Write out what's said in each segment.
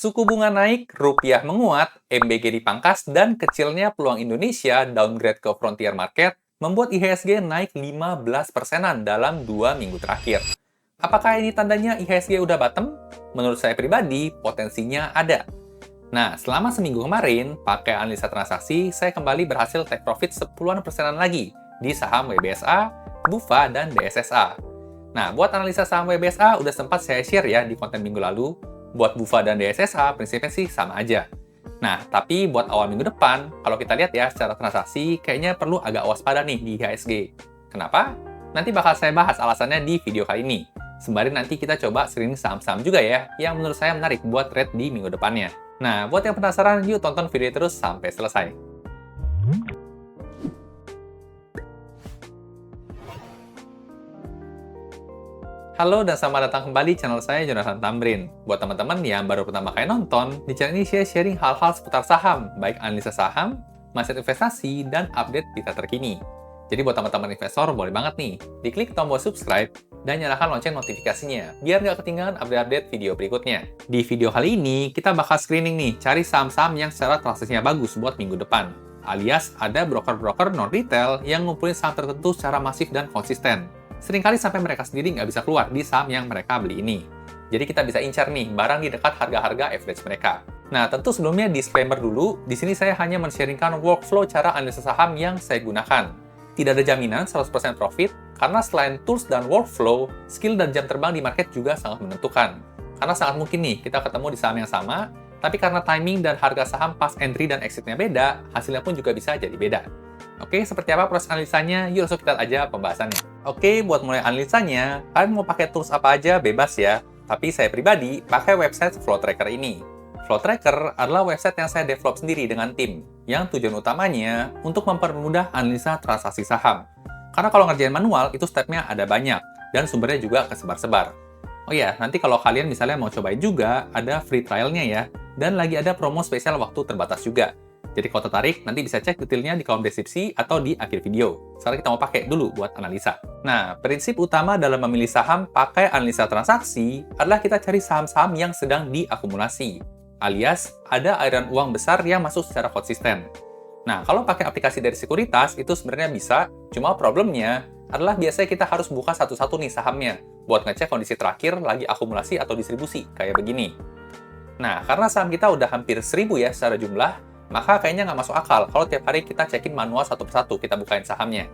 Suku bunga naik, rupiah menguat, MBG dipangkas, dan kecilnya peluang Indonesia downgrade ke frontier market membuat IHSG naik 15 persenan dalam 2 minggu terakhir. Apakah ini tandanya IHSG udah bottom? Menurut saya pribadi, potensinya ada. Nah, selama seminggu kemarin, pakai analisa transaksi, saya kembali berhasil take profit 10-an persenan lagi di saham WBSA, BUFA, dan DSSA. Nah, buat analisa saham WBSA udah sempat saya share ya di konten minggu lalu. Buat BUFA dan DSSA, prinsipnya sih sama aja. Nah, tapi buat awal minggu depan, kalau kita lihat ya secara transaksi, kayaknya perlu agak waspada nih di IHSG. Kenapa? Nanti bakal saya bahas alasannya di video kali ini. Sembari nanti kita coba screening saham-saham juga ya, yang menurut saya menarik buat trade di minggu depannya. Nah, buat yang penasaran, yuk tonton video terus sampai selesai. Halo dan selamat datang kembali di channel saya, Jonathan Tamrin. Buat teman-teman yang baru pertama kali nonton, di channel ini saya sharing hal-hal seputar saham, baik analisa saham, mindset investasi, dan update berita terkini. Jadi buat teman-teman investor, boleh banget nih, diklik tombol subscribe dan nyalakan lonceng notifikasinya, biar nggak ketinggalan update-update video berikutnya. Di video kali ini, kita bakal screening nih, cari saham-saham yang secara transaksinya bagus buat minggu depan. Alias, ada broker-broker non-retail yang ngumpulin saham tertentu secara masif dan konsisten. Seringkali sampai mereka sendiri nggak bisa keluar di saham yang mereka beli ini. Jadi kita bisa incar nih barang di dekat harga-harga average mereka. Nah, tentu sebelumnya disclaimer dulu, di sini saya hanya men-sharingkan workflow cara analisa saham yang saya gunakan. Tidak ada jaminan 100% profit, karena selain tools dan workflow, skill dan jam terbang di market juga sangat menentukan. Karena sangat mungkin nih kita ketemu di saham yang sama, tapi karena timing dan harga saham pas entry dan exitnya beda, hasilnya pun juga bisa jadi beda. Oke, seperti apa proses analisanya? Yuk langsung kita aja pembahasannya. Oke, buat mulai analisanya, kalian mau pakai tools apa aja bebas ya. Tapi saya pribadi pakai website Flow Tracker ini. Flow Tracker adalah website yang saya develop sendiri dengan tim, yang tujuan utamanya untuk mempermudah analisa transaksi saham. Karena kalau ngerjain manual, itu stepnya ada banyak, dan sumbernya juga kesebar-sebar. Oh ya, nanti kalau kalian misalnya mau cobain juga, ada free trial-nya ya, dan lagi ada promo spesial waktu terbatas juga. Jadi kalau tertarik, nanti bisa cek detailnya di kolom deskripsi atau di akhir video. Sekarang kita mau pakai dulu buat analisa. Nah, prinsip utama dalam memilih saham pakai analisa transaksi adalah kita cari saham-saham yang sedang diakumulasi. Alias, ada aliran uang besar yang masuk secara konsisten. Nah, kalau pakai aplikasi dari sekuritas, itu sebenarnya bisa, cuma problemnya adalah biasanya kita harus buka satu-satu nih sahamnya, buat ngecek kondisi terakhir lagi akumulasi atau distribusi, kayak begini. Nah, karena saham kita udah hampir 1000 ya secara jumlah, maka kayaknya nggak masuk akal kalau tiap hari kita cekin manual satu persatu kita bukain sahamnya.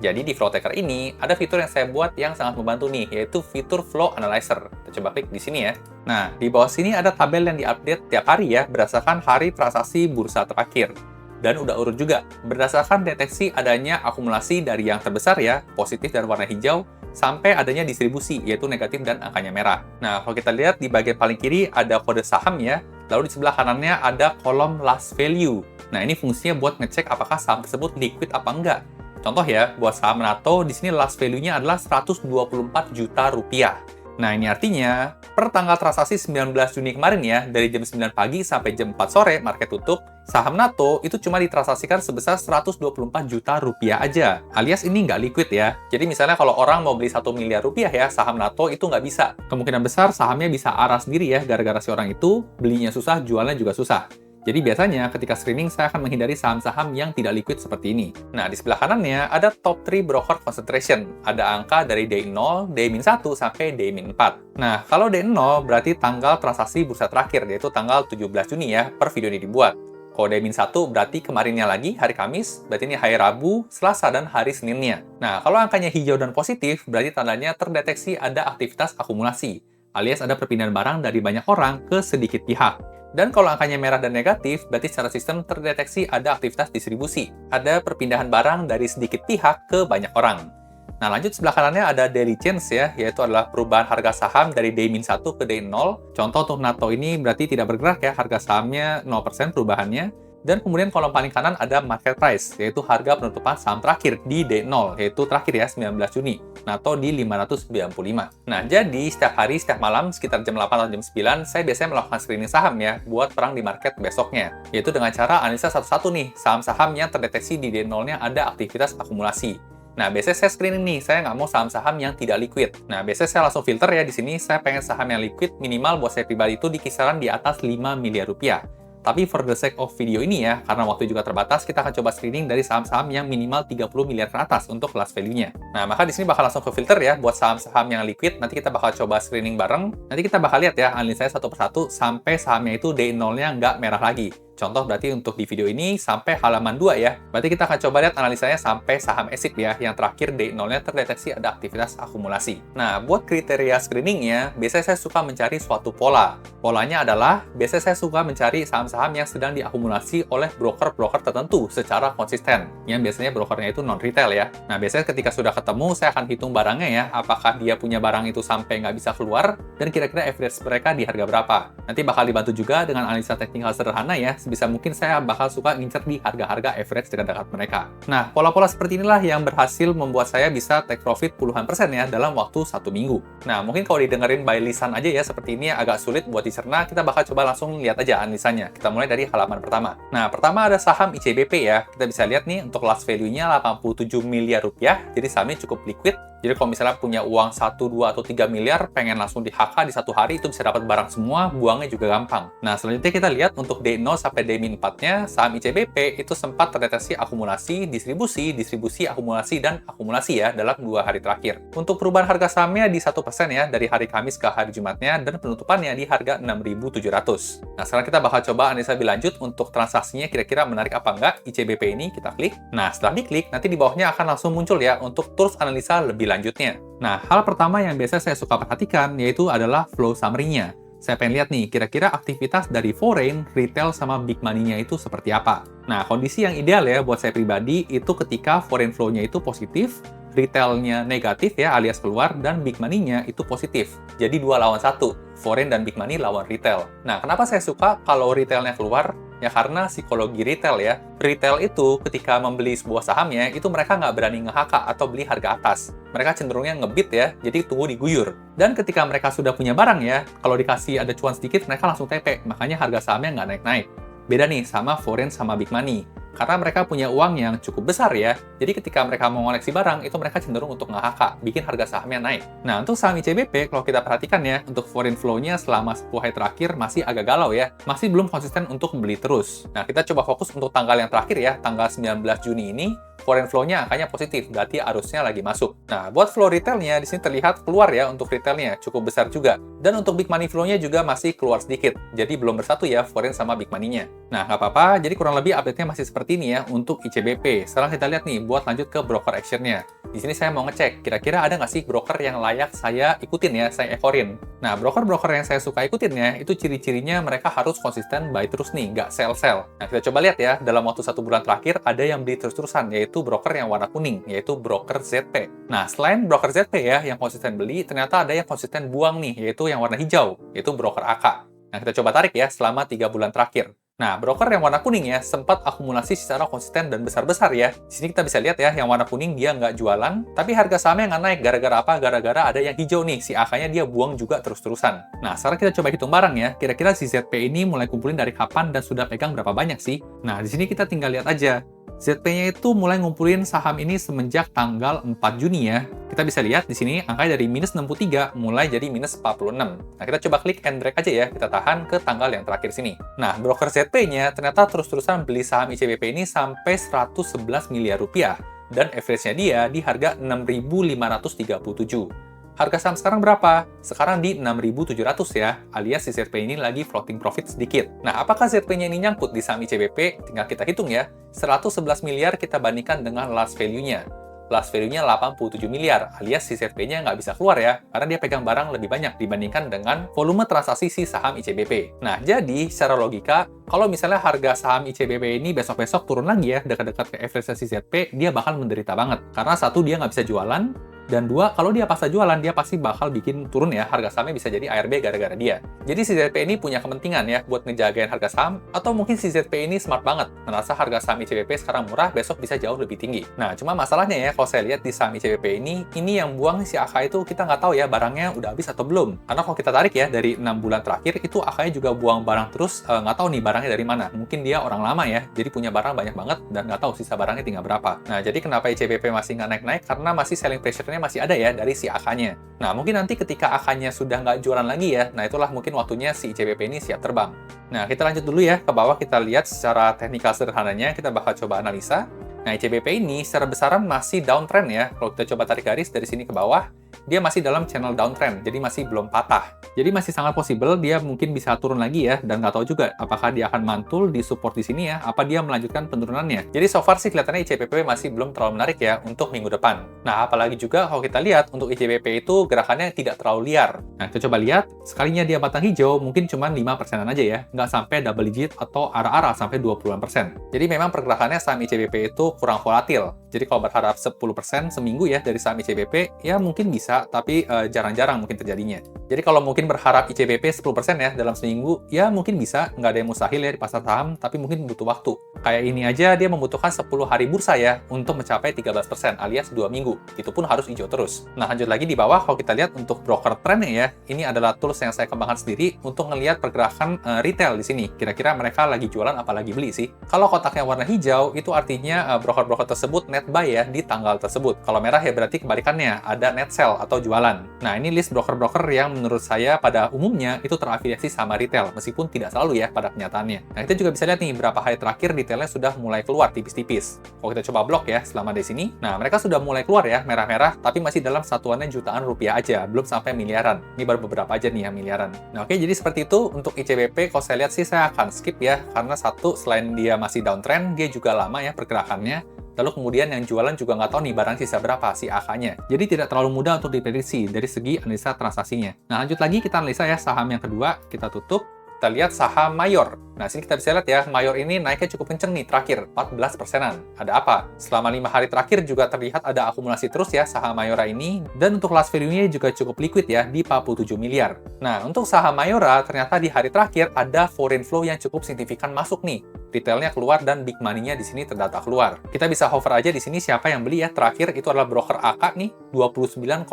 Jadi di Flow Tracker ini ada fitur yang saya buat yang sangat membantu nih, yaitu fitur Flow Analyzer. Kita coba klik di sini ya. Nah, di bawah sini ada tabel yang diupdate tiap hari ya, berdasarkan hari transaksi bursa terakhir. Dan udah urut juga, berdasarkan deteksi adanya akumulasi dari yang terbesar ya, positif dan warna hijau, sampai adanya distribusi, yaitu negatif dan angkanya merah. Nah, kalau kita lihat di bagian paling kiri ada kode saham ya, lalu di sebelah kanannya ada kolom last value. Nah, ini fungsinya buat ngecek apakah saham tersebut liquid apa enggak. Contoh ya, buat saham NATO, di sini last value-nya adalah 124 juta rupiah. Nah, ini artinya, per tanggal transaksi 19 Juni kemarin ya, dari jam 9 pagi sampai jam 4 sore, market tutup, saham NATO itu cuma ditransaksikan sebesar 124 juta rupiah aja. Alias ini nggak liquid ya. Jadi misalnya kalau orang mau beli 1 miliar rupiah ya, saham NATO itu nggak bisa. Kemungkinan besar sahamnya bisa arah sendiri ya, gara-gara si orang itu belinya susah, jualnya juga susah. Jadi biasanya ketika screening saya akan menghindari saham-saham yang tidak liquid seperti ini. Nah, di sebelah kanannya ada top 3 broker concentration. Ada angka dari D0, D-1 sampai D-4. Nah, kalau D0 berarti tanggal transaksi bursa terakhir, yaitu tanggal 17 Juni ya, per video ini dibuat. Kalau D-1 berarti kemarinnya lagi, hari Kamis, berarti ini hari Rabu, Selasa, dan hari Seninnya. Nah, kalau angkanya hijau dan positif, berarti tandanya terdeteksi ada aktivitas akumulasi, alias ada perpindahan barang dari banyak orang ke sedikit pihak. Dan kalau angkanya merah dan negatif, berarti secara sistem terdeteksi ada aktivitas distribusi. Ada perpindahan barang dari sedikit pihak ke banyak orang. Nah, lanjut sebelah kanannya ada daily change ya, yaitu adalah perubahan harga saham dari D-1 ke D0. Contoh untuk NATO ini berarti tidak bergerak ya, harga sahamnya 0% perubahannya. Dan kemudian kolom paling kanan ada market price, yaitu harga penutupan saham terakhir di D0, yaitu terakhir ya, 19 Juni. NATO di 595. Nah, jadi setiap hari, setiap malam, sekitar jam 8 atau jam 9, saya biasanya melakukan screening saham ya, buat perang di market besoknya. Yaitu dengan cara analisa satu-satu nih, saham-saham yang terdeteksi di D0-nya ada aktivitas akumulasi. Nah, biasanya saya screening nih, saya nggak mau saham-saham yang tidak liquid. Nah, biasanya saya langsung filter ya di sini, saya pengen saham yang liquid minimal buat saya pribadi itu di kisaran di atas 5 miliar rupiah. Tapi for the sake of video ini ya, karena waktu juga terbatas, kita akan coba screening dari saham-saham yang minimal 30 miliar ke atas untuk last value-nya. Nah, maka di sini bakal langsung ke filter ya buat saham-saham yang liquid. Nanti kita bakal coba screening bareng. Nanti kita bakal lihat ya analisanya satu persatu sampai sahamnya itu D0-nya nggak merah lagi. Contoh berarti untuk di video ini sampai halaman 2 ya. Berarti kita akan coba lihat analisanya sampai saham ESIP ya, yang terakhir D0-nya terdeteksi ada aktivitas akumulasi. Nah, buat kriteria screeningnya, biasanya saya suka mencari suatu pola. Polanya adalah, biasanya saya suka mencari saham-saham yang sedang diakumulasi oleh broker-broker tertentu secara konsisten. Yang biasanya brokernya itu non-retail ya. Nah, biasanya ketika sudah ketemu, saya akan hitung barangnya ya, apakah dia punya barang itu sampai nggak bisa keluar, dan kira-kira average mereka di harga berapa. Nanti bakal dibantu juga dengan analisa teknikal sederhana ya, sebisa mungkin saya bakal suka ngincer di harga-harga average dekat-dekat mereka. Nah, pola-pola seperti inilah yang berhasil membuat saya bisa take profit puluhan persen ya dalam waktu 1 minggu. Nah, mungkin kalau didengerin by lisan aja ya seperti ini agak sulit buat dicerna, kita bakal coba langsung lihat aja analisanya. Kita mulai dari halaman pertama. Nah, pertama ada saham ICBP ya. Kita bisa lihat nih untuk last value-nya 87 miliar rupiah, jadi sahamnya cukup liquid. Jadi kalau misalnya punya uang 1, 2, atau 3 miliar, pengen langsung di HK di satu hari, itu bisa dapat barang semua, buangnya juga gampang. Nah, selanjutnya kita lihat untuk D0 sampai D-4-nya, saham ICBP itu sempat terdeteksi akumulasi, distribusi, akumulasi, dan akumulasi ya dalam 2 hari terakhir. Untuk perubahan harga sahamnya di 1% ya, dari hari Kamis ke hari Jumatnya, dan penutupannya di harga 6.700. Nah, sekarang kita bakal coba analisa lebih lanjut untuk transaksinya kira-kira menarik apa enggak ICBP ini, kita klik. Nah, setelah diklik, nanti di bawahnya akan langsung muncul ya untuk terus analisa lebih lanjutnya. Nah, hal pertama yang biasa saya suka perhatikan yaitu adalah flow summary-nya. Saya pengen lihat nih, kira-kira aktivitas dari foreign, retail, sama big money-nya itu seperti apa. Nah, kondisi yang ideal ya buat saya pribadi itu ketika foreign flow-nya itu positif, retail-nya negatif ya alias keluar, dan big money-nya itu positif. Jadi 2 lawan 1, foreign dan big money lawan retail. Nah, kenapa saya suka kalau retail-nya keluar? Ya karena psikologi retail ya. Retail itu ketika membeli sebuah sahamnya, itu mereka nggak berani nge-HK atau beli harga atas. Mereka cenderungnya ngebid ya, jadi tunggu diguyur. Dan ketika mereka sudah punya barang ya, kalau dikasih ada cuan sedikit, mereka langsung TP. Makanya harga sahamnya nggak naik-naik. Beda nih sama foreign sama big money. Karena mereka punya uang yang cukup besar ya, jadi ketika mereka mau ngoleksi barang, itu mereka cenderung untuk nge-HK, bikin harga sahamnya naik. Nah, untuk saham ICBP, kalau kita perhatikan ya, untuk foreign flow-nya selama 10 hari terakhir masih agak galau ya, masih belum konsisten untuk beli terus. Nah, kita coba fokus untuk tanggal yang terakhir ya, tanggal 19 Juni ini, foreign flow-nya angkanya positif, berarti arusnya lagi masuk. Nah, buat flow retail-nya, di sini terlihat keluar ya untuk retail-nya, cukup besar juga. Dan untuk big money flow-nya juga masih keluar sedikit, jadi belum bersatu ya foreign sama big money-nya. Nah, nggak apa-apa, jadi kurang lebih update-nya masih seperti ini ya untuk ICBP. Sekarang kita lihat nih, buat lanjut ke broker action-nya. Di sini saya mau ngecek, kira-kira ada nggak sih broker yang layak saya ikutin ya, saya ekorin. Nah, broker-broker yang saya suka ikutin ya, itu ciri-cirinya mereka harus konsisten buy terus nih, nggak sell-sell. Nah, kita coba lihat ya, dalam waktu 1 bulan terakhir, ada yang beli terus-terusan, yaitu broker yang warna kuning, yaitu broker ZP. Nah, selain broker ZP ya, yang konsisten beli, ternyata ada yang konsisten buang nih, yaitu yang warna hijau, yaitu broker AK. Nah, kita coba tarik ya, selama 3 bulan terakhir. Nah, broker yang warna kuning ya, sempat akumulasi secara konsisten dan besar-besar ya. Di sini kita bisa lihat ya, yang warna kuning dia nggak jualan, tapi harga sahamnya nggak naik. Gara-gara apa? Gara-gara ada yang hijau nih, si AK-nya dia buang juga terus-terusan. Nah, sekarang kita coba hitung barang ya, kira-kira si ZP ini mulai kumpulin dari kapan dan sudah pegang berapa banyak sih? Nah, di sini kita tinggal lihat aja. ZP-nya itu mulai ngumpulin saham ini semenjak tanggal 4 Juni ya. Kita bisa lihat di sini angkanya dari minus 63 mulai jadi minus 46. Nah, kita coba klik and drag aja ya, kita tahan ke tanggal yang terakhir sini. Nah, broker ZP-nya ternyata terus-terusan beli saham ICBP ini sampai 111 miliar rupiah. Dan average-nya dia di harga 6.537. Harga saham sekarang berapa? Sekarang di 6.700 ya, alias si ZP ini lagi floating profit sedikit. Nah, apakah ZP-nya ini nyangkut di saham ICBP? Tinggal kita hitung ya, 111 miliar kita bandingkan dengan last value-nya. Last value-nya 87 miliar, alias si ZP-nya nggak bisa keluar ya, karena dia pegang barang lebih banyak dibandingkan dengan volume transaksi si saham ICBP. Nah, jadi secara logika, kalau misalnya harga saham ICBP ini besok-besok turun lagi ya, dekat-dekat ke average si ZP, dia bakal menderita banget. Karena satu, dia nggak bisa jualan, Dan dua, kalau dia paksa jualan, dia pasti bakal bikin turun ya, harga sahamnya bisa jadi ARB gara-gara dia. Jadi si ZP ini punya kepentingan ya buat ngejagain harga saham, atau mungkin si ZP ini smart banget, ngerasa harga saham ICBP sekarang murah, besok bisa jauh lebih tinggi. Nah, cuma masalahnya ya, kalau saya lihat di saham ICBP ini yang buang si AK itu kita nggak tahu ya barangnya udah habis atau belum. Karena kalau kita tarik ya, dari 6 bulan terakhir, itu AK-nya juga buang barang terus, nggak tahu nih barangnya dari mana. Mungkin dia orang lama ya, jadi punya barang banyak banget, dan nggak tahu sisa barangnya tinggal berapa. Nah, jadi kenapa ICBP masih nggak naik-naik? Karena masih selling pressure-nya masih ada ya dari si AK-nya. Nah, mungkin nanti ketika AK-nya sudah nggak jualan lagi ya, nah itulah mungkin waktunya si ICBP ini siap terbang. Nah, kita lanjut dulu ya ke bawah, kita lihat secara teknikal sederhananya, kita bakal coba analisa. Nah, ICBP ini secara besaran masih downtrend ya. Kalau kita coba tarik garis dari sini ke bawah, dia masih dalam channel downtrend, jadi masih belum patah. Jadi masih sangat possible dia mungkin bisa turun lagi ya, dan nggak tahu juga apakah dia akan mantul di support di sini ya, apa dia melanjutkan penurunannya. Jadi so far sih kelihatannya ICBP masih belum terlalu menarik ya untuk minggu depan. Nah, apalagi juga kalau kita lihat untuk ICBP itu gerakannya tidak terlalu liar. Nah, kita coba lihat, sekalinya dia batang hijau mungkin cuma 5%-an aja ya, nggak sampai double digit atau arah-arah sampai 20%. Jadi memang pergerakannya saham ICBP itu kurang volatil. Jadi kalau berharap 10% seminggu ya dari saham ICBP, ya mungkin bisa, tapi jarang-jarang mungkin terjadinya. Jadi kalau mungkin berharap ICBP 10% ya dalam seminggu, ya mungkin bisa, nggak ada yang mustahil ya di pasar saham, tapi mungkin butuh waktu. Kayak ini aja dia membutuhkan 10 hari bursa ya untuk mencapai 13% alias 2 minggu. Itu pun harus hijau terus. Nah, lanjut lagi di bawah, kalau kita lihat untuk broker trendnya ya, ini adalah tools yang saya kembangkan sendiri untuk ngelihat pergerakan retail di sini. Kira-kira mereka lagi jualan apa lagi beli sih. Kalau kotaknya warna hijau, itu artinya broker-broker tersebut net buy ya di tanggal tersebut. Kalau merah ya berarti kebalikannya, ada net sell atau jualan. Nah, ini list broker-broker yang menurut saya pada umumnya itu terafiliasi sama retail, meskipun tidak selalu ya pada kenyataannya. Nah, kita juga bisa lihat nih berapa hari terakhir detailnya sudah mulai keluar tipis-tipis. Kalau kita coba blok ya selama di sini, nah mereka sudah mulai keluar ya merah-merah, tapi masih dalam satuannya jutaan rupiah aja, belum sampai miliaran. Ini baru beberapa aja nih yang miliaran. Nah, oke, jadi seperti itu untuk ICBP. Kalau saya lihat sih saya akan skip ya, karena satu, selain dia masih downtrend, dia juga lama ya pergerakannya. Lalu kemudian yang jualan juga nggak tahu nih barang sisa berapa si AK-nya. Jadi tidak terlalu mudah untuk diprediksi dari segi analisa transaksinya. Nah, lanjut lagi kita analisa ya saham yang kedua, kita tutup. Kita lihat saham Mayor. Nah, sini kita bisa lihat ya, Mayor ini naiknya cukup kenceng nih terakhir, 14%-an. Ada apa? Selama 5 hari terakhir juga terlihat ada akumulasi terus ya saham Mayora ini. Dan untuk last value-nya juga cukup liquid ya, di 47 miliar. Nah, untuk saham Mayora, ternyata di hari terakhir ada foreign flow yang cukup signifikan masuk nih. Retailnya keluar dan big money-nya di sini terdata keluar. Kita bisa hover aja di sini siapa yang beli ya. Terakhir itu adalah broker AK nih, 29,05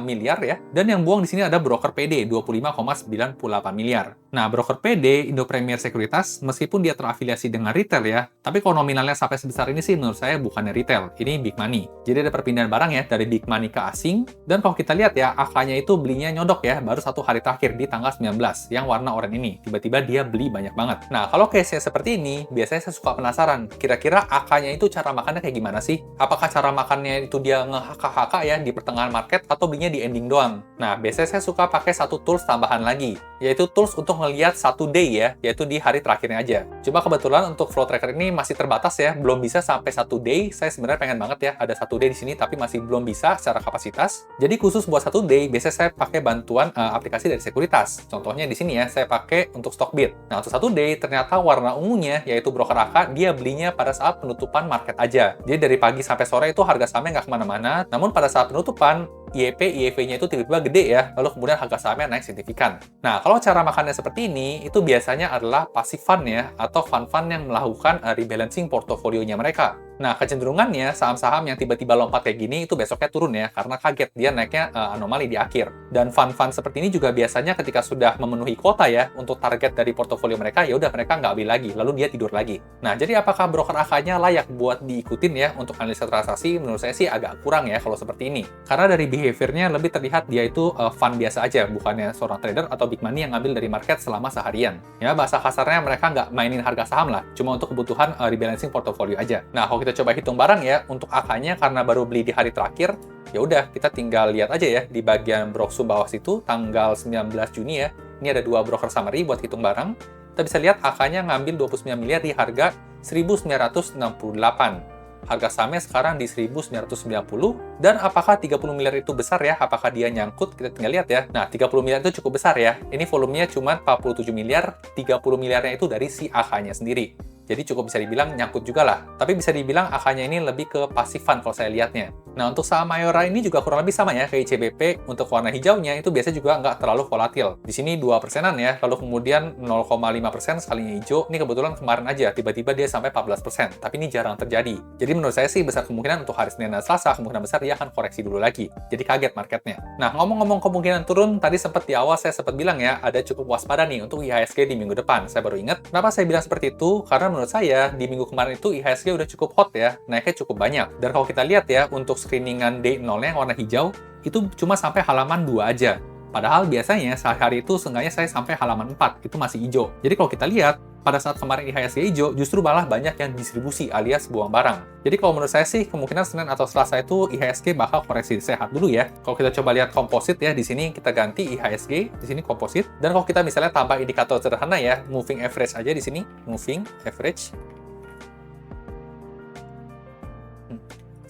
miliar ya. Dan yang buang di sini ada broker PD, 25,98 miliar. Nah, broker PD, Indo Premier Sekuritas, meskipun dia terafiliasi dengan retail ya, tapi kalau nominalnya sampai sebesar ini sih menurut saya bukannya retail, ini big money. Jadi ada perpindahan barang ya, dari big money ke asing, dan kalau kita lihat ya, AK-nya itu belinya nyodok ya, baru 1 hari terakhir di tanggal 19, yang warna oranye ini. Tiba-tiba dia beli banyak banget. Nah, kalau case-nya seperti ini, biasanya saya suka penasaran, kira-kira AK-nya itu cara makannya kayak gimana sih? Apakah cara makannya itu dia nge-HK-HK ya di pertengahan market, atau belinya di ending doang? Nah, biasanya saya suka pakai satu tools tambahan lagi, yaitu tools untuk ngelihat satu day ya, yaitu di hari terakhirnya aja. Cuma kebetulan untuk flow tracker ini masih terbatas ya, belum bisa sampai satu day. Saya sebenarnya pengen banget ya ada satu day di sini, tapi masih belum bisa secara kapasitas. Jadi khusus buat satu day, biasanya saya pakai bantuan aplikasi dari sekuritas. Contohnya di sini ya, saya pakai untuk Stockbit. Nah, untuk satu day ternyata warna ungunya, yaitu broker AK, dia belinya pada saat penutupan market aja. Jadi dari pagi sampai sore itu harga sahamnya nggak kemana-mana, namun pada saat penutupan, IEP, IEV-nya itu tiba-tiba gede ya, lalu kemudian harga sahamnya naik signifikan. Nah, kalau cara makannya seperti ini, itu biasanya adalah passive fund ya, atau fund-fund yang melakukan rebalancing portofolionya mereka. Nah, kecenderungannya saham-saham yang tiba-tiba lompat kayak gini itu besoknya turun ya, karena kaget dia naiknya anomali di akhir. Dan fund-fund seperti ini juga biasanya ketika sudah memenuhi kuota ya untuk target dari portofolio mereka, ya udah mereka nggak beli lagi, lalu dia tidur lagi. Nah, jadi apakah broker AK-nya layak buat diikutin ya untuk analisa transaksi? Menurut saya sih agak kurang ya kalau seperti ini. Karena dari behavior-nya lebih terlihat dia itu fund biasa aja, bukannya seorang trader atau big money yang ngambil dari market selama seharian. Ya, bahasa kasarnya mereka nggak mainin harga saham lah, cuma untuk kebutuhan rebalancing portofolio aja. Nah, kalau kita coba hitung barang ya, untuk AK-nya karena baru beli di hari terakhir, ya udah kita tinggal lihat aja ya di bagian brosur bawah situ tanggal 19 Juni ya. Ini ada 2 broker summary buat hitung barang. Kita bisa lihat AK-nya ngambil 29 miliar di harga 1968. Harga sahamnya sekarang di 1990, dan apakah 30 miliar itu besar ya? Apakah dia nyangkut? Kita tinggal lihat ya. Nah, 30 miliar itu cukup besar ya. Ini volumenya cuma 47 miliar, 30 miliarnya itu dari si AK-nya sendiri. Jadi cukup bisa dibilang nyangkut juga lah. Tapi bisa dibilang angkanya ini lebih ke pasifan kalau saya lihatnya. Nah, untuk saham Mayora ini juga kurang lebih sama ya kayak ICBP. Untuk warna hijaunya itu biasanya juga nggak terlalu volatil. Di sini 2%-an ya, lalu kemudian 0,5% sekalinya hijau. Ini kebetulan kemarin aja, tiba-tiba dia sampai 14%. Tapi ini jarang terjadi. Jadi menurut saya sih besar kemungkinan untuk hari Senin dan Selasa, kemungkinan besar dia akan koreksi dulu lagi. Jadi kaget marketnya. Nah, ngomong-ngomong kemungkinan turun, tadi sempat di awal saya sempat bilang ya, ada cukup waspada nih untuk IHSG di minggu depan. Saya baru ingat, kenapa saya bilang seperti itu? Karena menurut saya, di minggu kemarin itu IHSG udah cukup hot ya, naiknya cukup banyak. Dan kalau kita lihat ya, untuk screeningan D0-nya yang warna hijau, itu cuma sampai halaman 2 aja. Padahal biasanya sehari itu seenggaknya saya sampai halaman 4, itu masih hijau. Jadi kalau kita lihat, pada saat kemarin IHSG hijau, justru malah banyak yang distribusi alias buang barang. Jadi kalau menurut saya sih, kemungkinan Senin atau Selasa itu IHSG bakal koreksi sehat dulu ya. Kalau kita coba lihat komposit ya, di sini kita ganti IHSG, di sini komposit. Dan kalau kita misalnya tambah indikator sederhana ya, moving average aja di sini, moving average.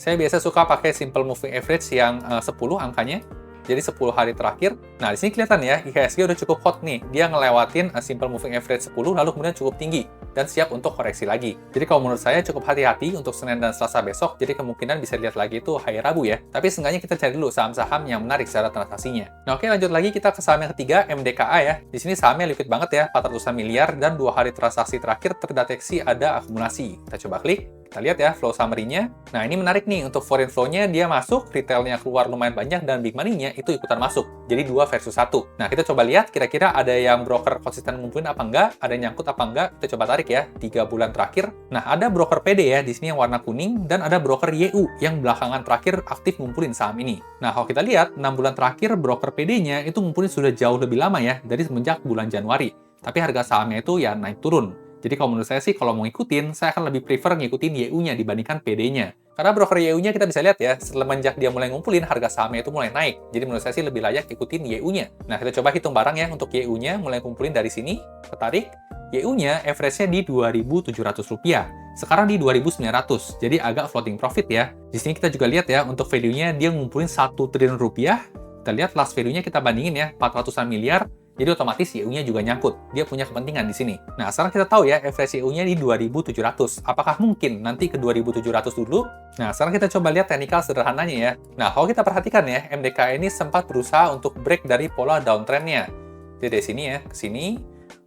Saya biasa suka pakai simple moving average yang 10 angkanya. Jadi 10 hari terakhir. Nah, di sini kelihatan ya, IHSG udah cukup hot nih. Dia ngelewatin simple moving average 10, lalu kemudian cukup tinggi. Dan siap untuk koreksi lagi. Jadi kalau menurut saya cukup hati-hati untuk Senin dan Selasa besok, jadi kemungkinan bisa lihat lagi itu hari Rabu ya. Tapi seenggaknya kita cari dulu saham-saham yang menarik secara transaksinya. Nah oke, lanjut lagi kita ke saham yang ketiga, MDKA ya. Di sini sahamnya liquid banget ya, 400-an miliar, dan 2 hari transaksi terakhir terdeteksi ada akumulasi. Kita coba klik. Kita lihat ya flow summary-nya. Nah, ini menarik nih. Untuk foreign flow-nya dia masuk, retailnya keluar lumayan banyak, dan big money-nya itu ikutan masuk. Jadi 2 versus 1. Nah, kita coba lihat kira-kira ada yang broker konsisten ngumpulin apa enggak, ada yang nyangkut apa enggak. Kita coba tarik ya, 3 bulan terakhir. Nah, ada broker PD ya, di sini yang warna kuning, dan ada broker YU yang belakangan terakhir aktif ngumpulin saham ini. Nah, kalau kita lihat, 6 bulan terakhir broker PD-nya itu ngumpulin sudah jauh lebih lama ya, dari semenjak bulan Januari. Tapi harga sahamnya itu ya naik turun. Jadi kalau menurut saya sih, kalau mau ngikutin, saya akan lebih prefer ngikutin YU-nya dibandingkan PD-nya. Karena broker YU-nya kita bisa lihat ya, semenjak dia mulai ngumpulin, harga sahamnya itu mulai naik. Jadi menurut saya sih lebih layak ikutin YU-nya. Nah, kita coba hitung barang ya untuk YU-nya, mulai ngumpulin dari sini, ketarik. YU-nya average-nya di Rp2.700. Sekarang di 2.900, jadi agak floating profit ya. Di sini kita juga lihat ya, untuk value-nya dia ngumpulin 1 triliun rupiah. Kita lihat last value-nya kita bandingin ya, 400-an miliar. Jadi otomatis YU-nya juga nyangkut. Dia punya kepentingan di sini. Nah, sekarang kita tahu ya, average YU-nya di 2.700. Apakah mungkin nanti ke 2.700 dulu? Nah, sekarang kita coba lihat teknikal sederhananya ya. Nah, kalau kita perhatikan ya, MDK ini sempat berusaha untuk break dari pola downtrend-nya. Jadi dari sini ya, ke sini.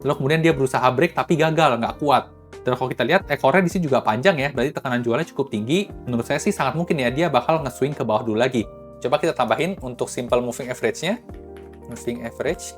Lalu kemudian dia berusaha break tapi gagal, nggak kuat. Dan kalau kita lihat, ekornya di sini juga panjang ya, berarti tekanan jualnya cukup tinggi. Menurut saya sih sangat mungkin ya, dia bakal nge-swing ke bawah dulu lagi. Coba kita tambahin untuk simple moving average-nya. Moving average.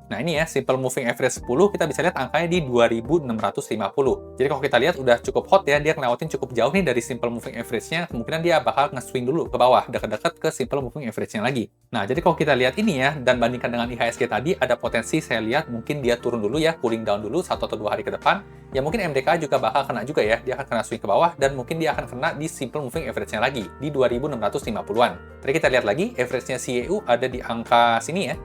Nah ini ya, simple moving average 10, kita bisa lihat angkanya di 2.650. Jadi kalau kita lihat udah cukup hot ya, dia ngelewatin cukup jauh nih dari simple moving average-nya, kemungkinan dia bakal nge-swing dulu ke bawah, dekat-dekat ke simple moving average-nya lagi. Nah, jadi kalau kita lihat ini ya, dan bandingkan dengan IHSG tadi, ada potensi saya lihat mungkin dia turun dulu ya, cooling down dulu 1 atau 2 hari ke depan. Ya mungkin MDK juga bakal kena juga ya, dia akan kena swing ke bawah, dan mungkin dia akan kena di simple moving average-nya lagi, di 2.650-an. Tadi kita lihat lagi, average-nya CYU ada di angka sini ya,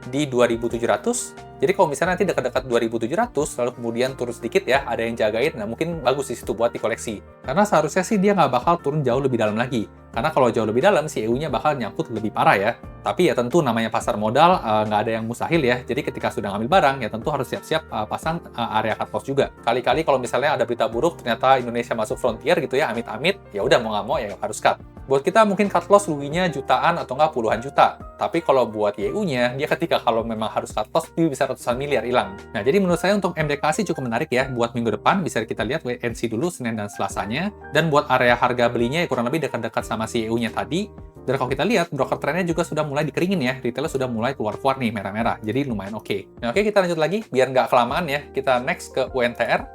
di 2.700. Jadi kalau misalnya nanti dekat-dekat 2.700, lalu kemudian turun sedikit ya, ada yang jagain, nah mungkin bagus di situ buat dikoleksi. Karena seharusnya sih dia nggak bakal turun jauh lebih dalam lagi. Karena kalau jauh lebih dalam, si EU-nya bakal nyangkut lebih parah ya. Tapi ya tentu namanya pasar modal, nggak ada yang mustahil ya. Jadi ketika sudah ngambil barang, ya tentu harus siap-siap pasang area cut loss juga. Kali-kali kalau misalnya ada berita buruk, ternyata Indonesia masuk frontier gitu ya, amit-amit, ya udah mau nggak mau ya harus cut. Buat kita mungkin cut loss ruginya jutaan atau nggak puluhan juta. Tapi kalau buat YU-nya, dia ketika kalau memang harus cut loss, dia bisa ratusan miliar hilang. Nah, jadi menurut saya untuk MDK sih cukup menarik ya. Buat minggu depan, bisa kita lihat wait and see dulu Senin dan Selasanya. Dan buat area harga belinya ya kurang lebih dekat-dekat sama si YU-nya tadi. Dan kalau kita lihat, broker trennya juga sudah mulai dikeringin ya. Retailnya sudah mulai keluar-keluar nih, merah-merah. Jadi lumayan oke. Nah, oke, kita lanjut lagi. Biar nggak kelamaan ya, kita next ke UNTR.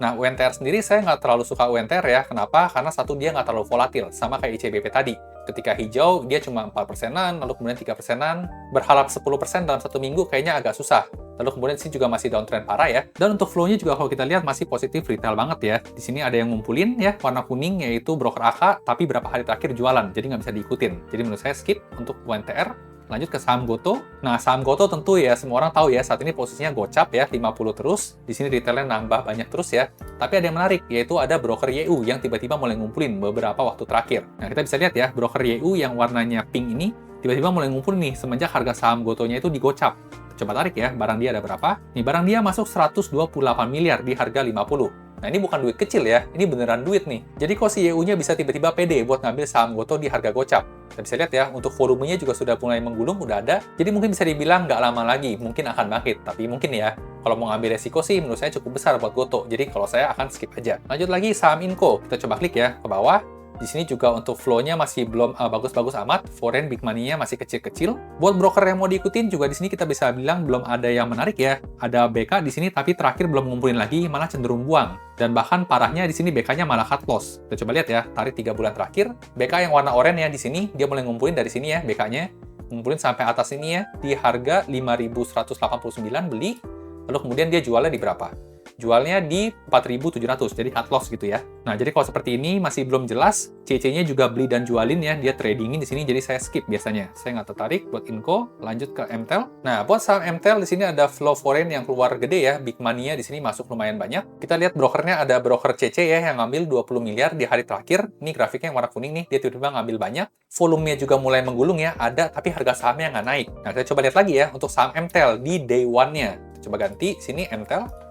Nah, UNTR sendiri saya nggak terlalu suka UNTR ya. Kenapa? Karena satu, dia nggak terlalu volatil. Sama kayak ICBP tadi. Ketika hijau, dia cuma 4%-an, lalu kemudian 3%-an. Berharap 10% dalam satu minggu kayaknya agak susah. Lalu kemudian sini juga masih downtrend parah ya. Dan untuk flow-nya juga kalau kita lihat masih positif retail banget ya. Di sini ada yang ngumpulin ya, warna kuning yaitu broker AK, tapi berapa hari terakhir jualan. Jadi nggak bisa diikutin. Jadi menurut saya skip untuk UNTR. Lanjut ke saham Goto. Nah, saham Goto tentu ya semua orang tahu ya saat ini posisinya gocap ya 50 terus. Di sini retailnya nambah banyak terus ya. Tapi ada yang menarik yaitu ada broker YU yang tiba-tiba mulai ngumpulin beberapa waktu terakhir. Nah, kita bisa lihat ya broker YU yang warnanya pink ini tiba-tiba mulai ngumpul nih semenjak harga saham Gotonya itu digocap. Coba tarik ya, barang dia ada berapa? Nih, barang dia masuk 128 miliar di harga 50. Nah, ini bukan duit kecil ya, ini beneran duit nih. Jadi kok si YU-nya bisa tiba-tiba pede buat ngambil saham Goto di harga gocap? Kita bisa lihat ya, untuk volumenya juga sudah mulai menggulung, udah ada. Jadi mungkin bisa dibilang nggak lama lagi, mungkin akan bangkit. Tapi mungkin ya, kalau mau ngambil resiko sih menurut saya cukup besar buat Goto. Jadi kalau saya akan skip aja. Lanjut lagi saham Inco. Kita coba klik ya ke bawah. Di sini juga untuk flow-nya masih belum bagus-bagus amat, foreign big money-nya masih kecil-kecil. Buat broker yang mau diikutin juga di sini kita bisa bilang belum ada yang menarik ya. Ada BK di sini tapi terakhir belum ngumpulin lagi, malah cenderung buang. Dan bahkan parahnya di sini BK-nya malah cut loss. Kita coba lihat ya, tarik 3 bulan terakhir. BK yang warna oranye ya di sini, dia mulai ngumpulin dari sini ya BK-nya. Ngumpulin sampai atas ini ya, di harga 5.189 beli, lalu kemudian dia jualnya di berapa? Jualnya di 4.700, jadi cut loss gitu ya. Nah, jadi kalau seperti ini masih belum jelas, CC-nya juga beli dan jualin ya, dia tradingin di sini, jadi saya skip biasanya. Saya nggak tertarik buat Inco, lanjut ke MTEL. Nah, buat saham MTEL di sini ada flow foreign yang keluar gede ya, big money-nya di sini masuk lumayan banyak. Kita lihat brokernya ada broker CC ya, yang ngambil 20 miliar di hari terakhir. Ini grafiknya yang warna kuning nih, dia tiba-tiba ngambil banyak. Volumenya juga mulai menggulung ya, ada, tapi harga sahamnya nggak naik. Nah, kita coba lihat lagi ya, untuk saham MTEL di day one-nya. Coba ganti, sini MTEL.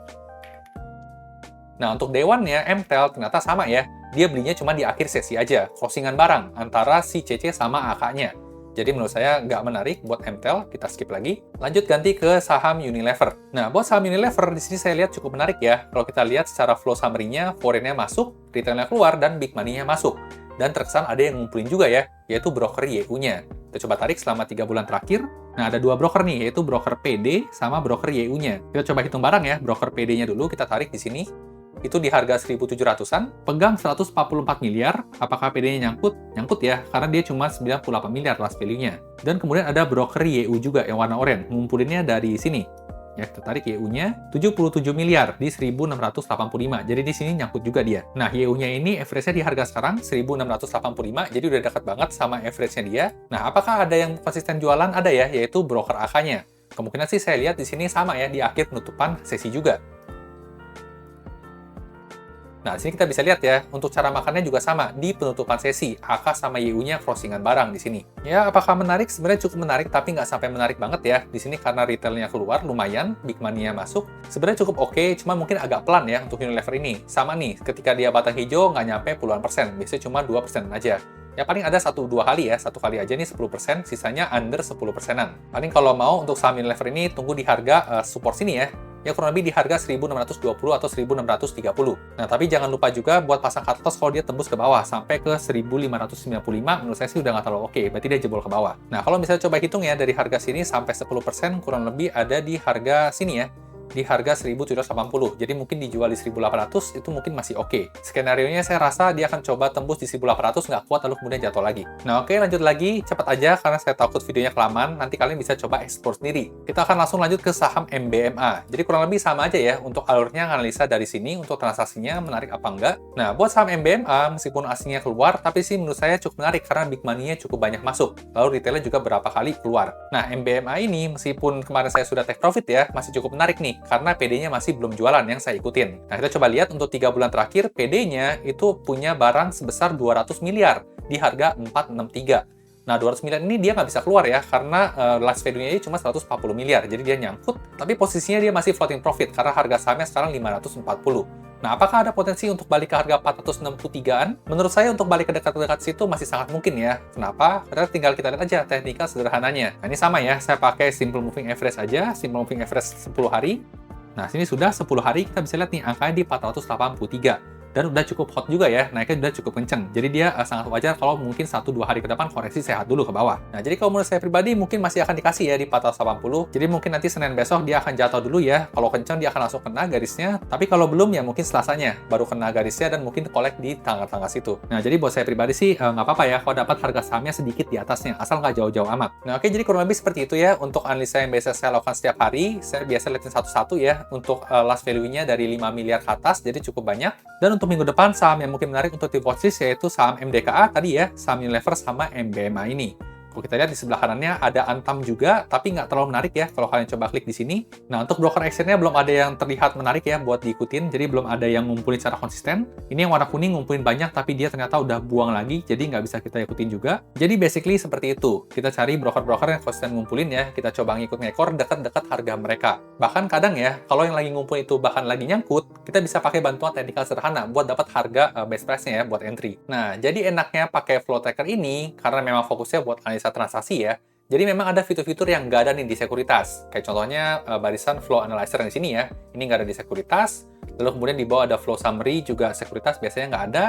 Nah, untuk day one-nya, MTEL ternyata sama ya. Dia belinya cuma di akhir sesi aja, closingan barang antara si CC sama AK-nya. Jadi menurut saya nggak menarik buat MTEL, kita skip lagi. Lanjut ganti ke saham Unilever. Nah, buat saham Unilever, di sini saya lihat cukup menarik ya. Kalau kita lihat secara flow summary-nya, foreign-nya masuk, retail-nya keluar, dan big money-nya masuk. Dan terkesan ada yang ngumpulin juga ya, yaitu broker YU-nya. Kita coba tarik selama 3 bulan terakhir. Nah, ada 2 broker nih, yaitu broker PD sama broker YU-nya. Kita coba hitung barang ya, broker PD-nya dulu, kita tarik di sini. Itu di harga 1.700-an, pegang 144 miliar, apakah PD-nya nyangkut? Nyangkut ya, karena dia cuma 98 miliar last value-nya. Dan kemudian ada broker YU juga yang warna oranye, ngumpulinnya dari sini. Ya, kita tarik YU-nya 77 miliar di 1.685, jadi di sini nyangkut juga dia. Nah, YU-nya ini average-nya di harga sekarang 1.685, jadi udah dekat banget sama average-nya dia. Nah, apakah ada yang konsisten jualan? Ada ya, yaitu broker AK-nya. Kemungkinan sih saya lihat di sini sama ya, di akhir penutupan sesi juga. Nah, di sini kita bisa lihat ya, untuk cara makannya juga sama, di penutupan sesi, AK sama YU-nya crossingan barang di sini. Ya, apakah menarik? Sebenarnya cukup menarik, tapi nggak sampai menarik banget ya. Di sini karena retailnya keluar, lumayan, big money-nya masuk. Sebenarnya cukup oke, cuma mungkin agak pelan ya untuk Unilever ini. Sama nih, ketika dia batang hijau, nggak nyampe puluhan persen, biasanya cuma 2% aja. Ya paling ada 1-2 kali ya, 1 kali aja nih 10%, sisanya under 10%-an. Paling kalau mau untuk saham Unilever ini, tunggu di harga support sini ya. Ya kurang lebih di harga 1.620 atau 1.630. Nah, tapi jangan lupa juga buat pasang cut loss kalau dia tembus ke bawah sampai ke 1.595, menurut saya sih udah nggak terlalu oke, berarti dia jebol ke bawah. Nah, kalau misalnya coba hitung ya, dari harga sini sampai 10% kurang lebih ada di harga sini ya, di harga 1.780. Jadi mungkin dijual di 1.800 itu mungkin masih oke. Skenario-nya saya rasa dia akan coba tembus di 1.800 nggak kuat lalu kemudian jatuh lagi. Nah oke, lanjut lagi. Cepat aja karena saya takut videonya kelamaan. Nanti kalian bisa coba explore sendiri. Kita akan langsung lanjut ke saham MBMA. Jadi kurang lebih sama aja ya untuk alurnya analisa dari sini untuk transaksinya menarik apa enggak. Nah buat saham MBMA meskipun aslinya keluar tapi sih menurut saya cukup menarik karena big money-nya cukup banyak masuk. Lalu retailnya juga berapa kali keluar. Nah MBMA ini meskipun kemarin saya sudah take profit ya masih cukup menarik nih. Karena PD-nya masih belum jualan yang saya ikutin. Nah, kita coba lihat untuk 3 bulan terakhir, PD-nya itu punya barang sebesar 200 miliar di harga 463. Nah, 200 miliar ini dia nggak bisa keluar ya, karena last value-nya cuma 140 miliar. Jadi dia nyangkut, tapi posisinya dia masih floating profit, karena harga sahamnya sekarang 540. Nah, apakah ada potensi untuk balik ke harga 463-an? Menurut saya untuk balik ke dekat-dekat situ masih sangat mungkin ya. Kenapa? Karena tinggal kita lihat aja teknikal sederhananya. Nah, ini sama ya, saya pakai simple moving average aja, simple moving average 10 hari. Nah, sini sudah 10 hari, kita bisa lihat nih, angkanya di 483. Dan udah cukup hot juga ya, naiknya udah cukup kenceng. Jadi dia sangat wajar kalau mungkin 1-2 hari ke depan koreksi sehat dulu ke bawah. Nah, jadi kalau menurut saya pribadi mungkin masih akan dikasih ya di 480. Jadi mungkin nanti Senin besok dia akan jatuh dulu ya. Kalau kenceng dia akan langsung kena garisnya. Tapi kalau belum ya mungkin Selasanya baru kena garisnya dan mungkin collect di tanggal-tanggal situ. Nah, jadi buat saya pribadi sih nggak apa-apa ya kalau dapat harga sahamnya sedikit di atasnya, asal nggak jauh-jauh amat. Nah, oke, jadi kurang lebih seperti itu ya untuk analisa yang biasa saya lakukan setiap hari. Saya biasa lihatin satu-satu ya untuk last value-nya dari 5 miliar ke atas, jadi cukup banyak. Dan untuk minggu depan saham yang mungkin menarik untuk di watchlist yaitu saham MDKA tadi ya, saham Unilever sama MBMA ini. Kalau kita lihat di sebelah kanannya ada Antam juga, tapi nggak terlalu menarik ya kalau kalian coba klik di sini. Nah, untuk broker actionnya belum ada yang terlihat menarik ya buat diikutin, jadi belum ada yang ngumpulin secara konsisten. Ini yang warna kuning ngumpulin banyak, tapi dia ternyata udah buang lagi, jadi nggak bisa kita ikutin juga. Jadi basically seperti itu. Kita cari broker-broker yang konsisten ngumpulin ya, kita coba ngikut ngekor dekat-dekat harga mereka. Bahkan kadang ya, kalau yang lagi ngumpulin itu bahkan lagi nyangkut, kita bisa pakai bantuan teknikal sederhana buat dapat harga best price-nya ya buat entry. Nah, jadi enaknya pakai flow tracker ini, karena memang fokusnya buat analisa transaksi ya. Jadi memang ada fitur-fitur yang nggak ada nih di sekuritas. Kayak contohnya barisan flow analyzer yang di sini ya. Ini nggak ada di sekuritas. Lalu kemudian di bawah ada flow summary, juga sekuritas biasanya nggak ada.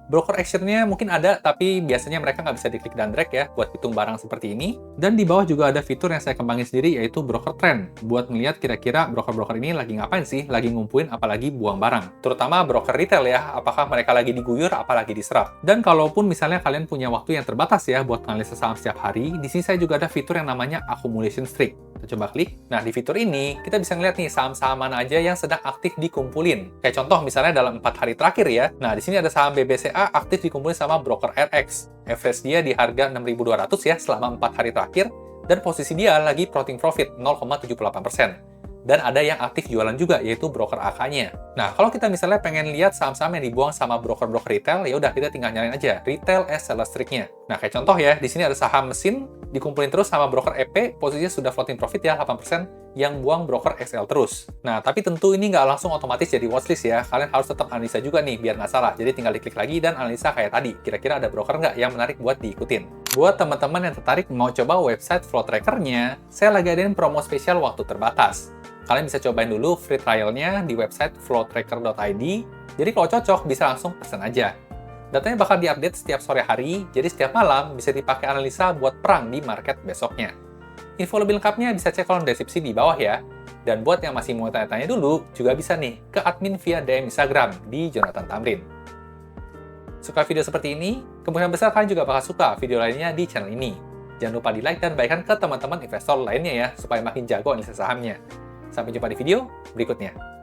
Broker action-nya mungkin ada, tapi biasanya mereka nggak bisa diklik dan drag ya buat hitung barang seperti ini. Dan di bawah juga ada fitur yang saya kembangin sendiri, yaitu broker trend. Buat melihat kira-kira broker-broker ini lagi ngapain sih, lagi ngumpulin apalagi buang barang. Terutama broker retail ya, apakah mereka lagi diguyur, apalagi diserap. Dan kalaupun misalnya kalian punya waktu yang terbatas ya buat analisa saham setiap hari, di sini saya juga ada fitur yang namanya accumulation streak. Kita coba klik. Nah, di fitur ini, kita bisa ngeliat nih saham-saham mana aja yang sedang aktif dikumpulin. Kayak contoh misalnya dalam 4 hari terakhir ya. Nah, di sini ada saham BBCA aktif dikumpulin sama broker RX. Average dia di harga 6.200 ya selama 4 hari terakhir. Dan posisi dia lagi floating profit 0,78%. Dan ada yang aktif jualan juga, yaitu broker AK-nya. Nah, kalau kita misalnya pengen lihat saham-saham yang dibuang sama broker-broker retail, ya udah kita tinggal nyalain aja retail as seller streak-nya. Nah, kayak contoh ya, di sini ada saham mesin dikumpulin terus sama broker EP, posisinya sudah floating profit ya 8%, yang buang broker XL terus. Nah, tapi tentu ini nggak langsung otomatis jadi watchlist ya. Kalian harus tetap analisa juga nih, biar nggak salah. Jadi tinggal diklik lagi dan analisa kayak tadi. Kira-kira ada broker nggak yang menarik buat diikutin. Buat teman-teman yang tertarik mau coba website flow tracker-nya, saya lagi adain promo spesial waktu terbatas. Kalian bisa cobain dulu free trial-nya di website flowtracker.id. Jadi kalau cocok, bisa langsung pesen aja. Datanya bakal diupdate setiap sore hari, jadi setiap malam bisa dipakai analisa buat perang di market besoknya. Info lebih lengkapnya bisa cek kolom deskripsi di bawah ya. Dan buat yang masih mau tanya-tanya dulu, juga bisa nih ke admin via DM Instagram di Jonathan Tamrin. Suka video seperti ini? Kemungkinan besar kalian juga bakal suka video lainnya di channel ini. Jangan lupa di-like dan bagikan ke teman-teman investor lainnya ya, supaya makin jago analisa sahamnya. Sampai jumpa di video berikutnya.